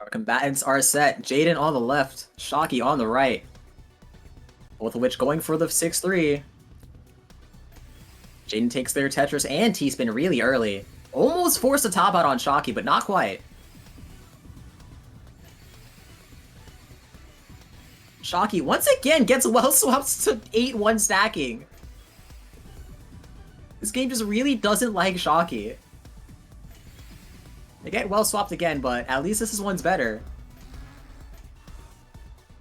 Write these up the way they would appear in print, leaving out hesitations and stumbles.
Our combatants are set. Jayden on the left, Shocky on the right. Both of which going for the 6-3. Jayden takes their Tetris and T-spin really early. Almost forced a top out on Shocky, but not quite. Shocky once again gets well swapped to 8-1 stacking. This game just really doesn't like Shocky. They get well swapped again, but at least this one's better.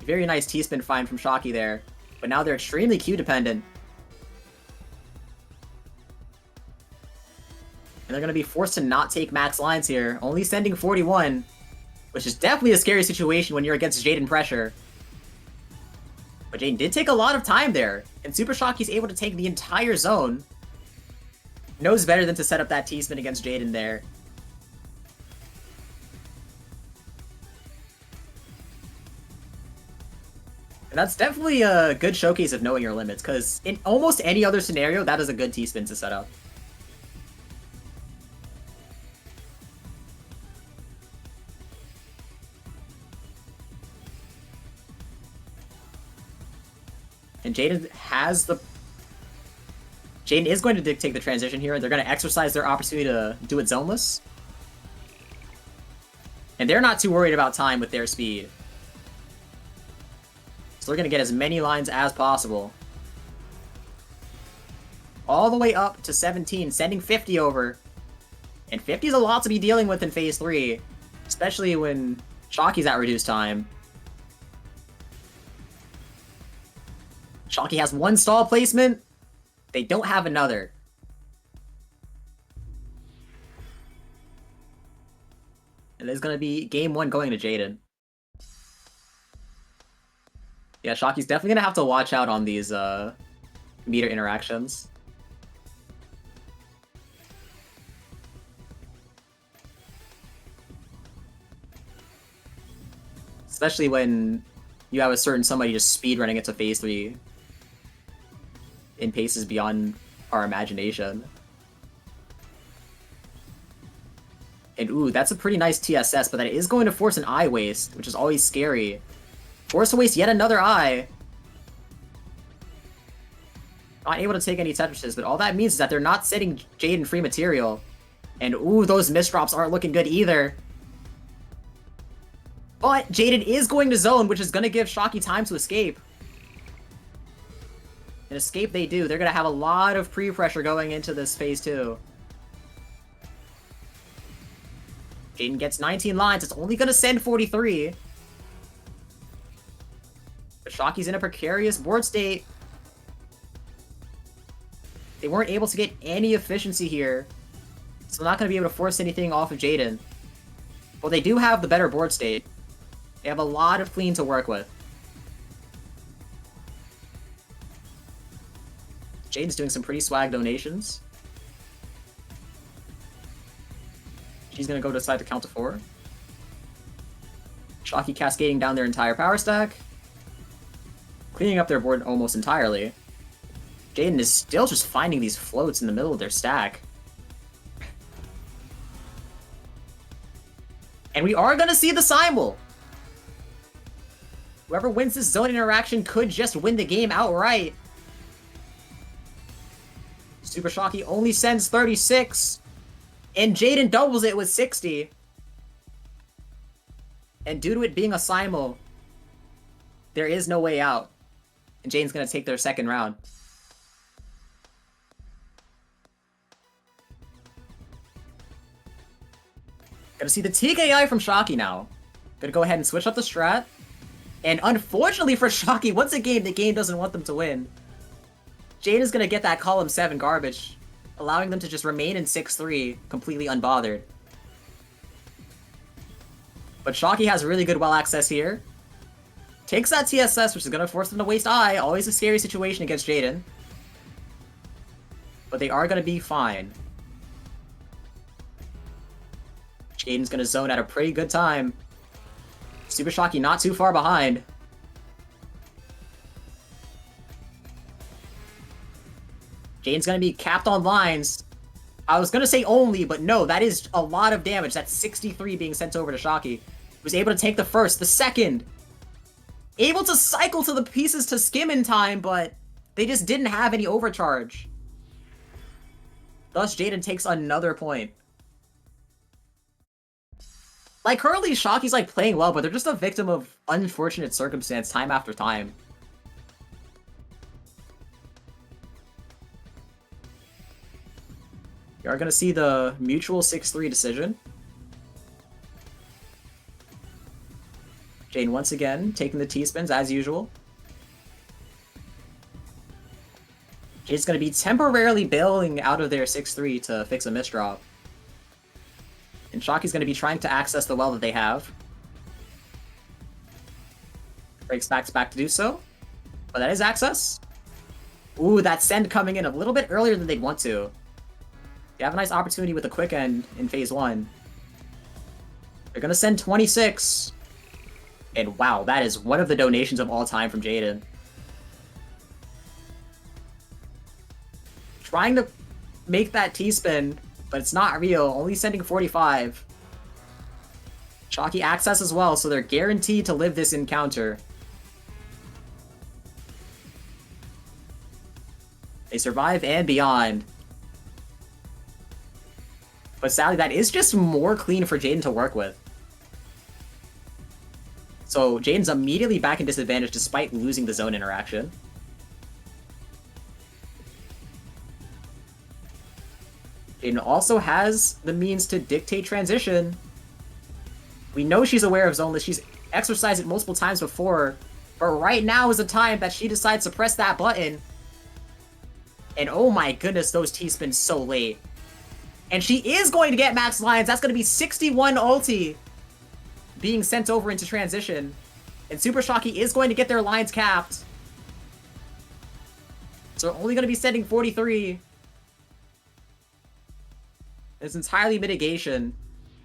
Very nice T-spin find from Shocky there, but now they're extremely Q dependent. And they're going to be forced to not take max lines here, only sending 41, which is definitely a scary situation when you're against Jayden pressure. But Jayden did take a lot of time there, and SUPERSHOCKY's able to take the entire zone. Knows better than to set up that T-spin against Jayden there. And that's definitely a good showcase of knowing your limits, because in almost any other scenario, that is a good T-spin to set up. And Jayden is going to dictate the transition here, and they're going to exercise their opportunity to do it zoneless. And they're not too worried about time with their speed. So they're going to get as many lines as possible. All the way up to 17, sending 50 over. And 50 is a lot to be dealing with in Phase 3, especially when Shocky's at reduced time. Shocky has one stall placement. They don't have another. And there's gonna be game 1 going to Jayden. Yeah, Shocky's definitely gonna have to watch out on these meter interactions. Especially when you have a certain somebody just speedrunning it to Phase 3 in paces beyond our imagination. And ooh, that's a pretty nice TSS, but that is going to force an eye waste, which is always scary. Force to waste yet another eye. Not able to take any Tetrises, but all that means is that they're not setting Jayden free material. And ooh, those misdrops aren't looking good either. But Jayden is going to zone, which is going to give Shocky time to escape. And escape they do. They're going to have a lot of pre-pressure going into this Phase 2. Jayden gets 19 lines. It's only going to send 43. But Shocky's in a precarious board state. They weren't able to get any efficiency here. So they're not going to be able to force anything off of Jayden. Well, they do have the better board state. They have a lot of clean to work with. Jayden's doing some pretty swag donations. She's gonna go decide to count to 4. Shocky cascading down their entire power stack. Cleaning up their board almost entirely. Jayden is still just finding these floats in the middle of their stack. And we are gonna see the Simul! Whoever wins this zone interaction could just win the game outright. SUPERSHOCKY only sends 36. And Jayden doubles it with 60. And due to it being a simul, there is no way out. And Jayden's gonna take their second round. Gonna see the TKI from Shocky now. Gonna go ahead and switch up the strat. And unfortunately for Shocky, once again, the game doesn't want them to win. Jayden is gonna get that column 7 garbage, allowing them to just remain in 6-3, completely unbothered. But Shocky has really good well access here. Takes that TSS, which is gonna force them to waste eye. Always a scary situation against Jayden. But they are gonna be fine. Jayden's gonna zone at a pretty good time. SUPERSHOCKY not too far behind. Jayden's gonna be capped on lines. I was gonna say only, but no, that is a lot of damage. That's 63 being sent over to Shocky. was able to take the first, the second. Able to cycle to the pieces to skim in time, but they just didn't have any overcharge. Thus, Jayden takes another point. Like, currently, Shocky's, like, playing well, but they're just a victim of unfortunate circumstance time after time. You are going to see the mutual 6-3 decision. Jayden once again taking the T-spins as usual. Jayden's going to be temporarily bailing out of their 6-3 to fix a misdrop. And Shocky's going to be trying to access the well that they have. Breaks back to do so. But that is access. Ooh, that send coming in a little bit earlier than they'd want to. They have a nice opportunity with a quick end in phase 1. They're going to send 26. And wow, that is one of the donations of all time from Jayden. Trying to make that T-spin, but it's not real. Only sending 45. Shocky access as well, so they're guaranteed to live this encounter. They survive and beyond. But sadly, that is just more clean for Jayden to work with. So Jayden's immediately back in disadvantage despite losing the zone interaction. Jayden also has the means to dictate transition. We know she's aware of zoneless. She's exercised it multiple times before. But right now is the time that she decides to press that button. And oh my goodness, those T-spins so late. And she is going to get max lines. That's going to be 61 ulti being sent over into transition. And SUPERSHOCKY is going to get their lines capped. So they're only going to be sending 43. It's entirely mitigation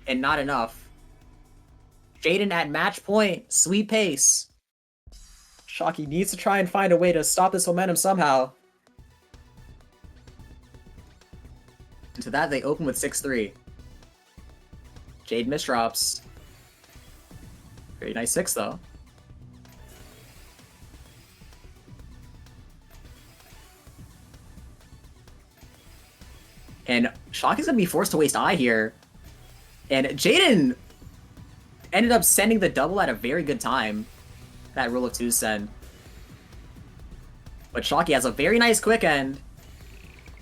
and not enough. Jayden at match point. Sweet pace. Shocky needs to try and find a way to stop this momentum somehow. And to that, they open with 6-3. Jade misdrops. Very nice 6, though. And Shocky's gonna be forced to waste eye here. And Jayden ended up sending the double at a very good time. That rule of 2 send. But Shocky has a very nice quick end.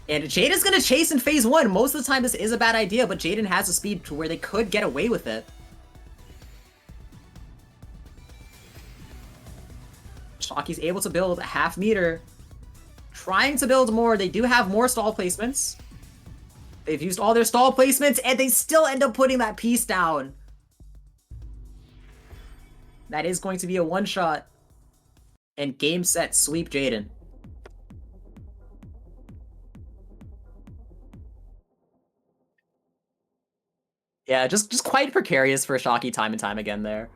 And Jayden's gonna chase in phase 1. Most of the time this is a bad idea, but Jayden has the speed to where they could get away with it. Shocky's able to build a half meter. Trying to build more. They do have more stall placements. They've used all their stall placements, and they still end up putting that piece down. That is going to be a one-shot. And game, set, sweep Jayden. Yeah, just quite precarious for Shocky time and time again there.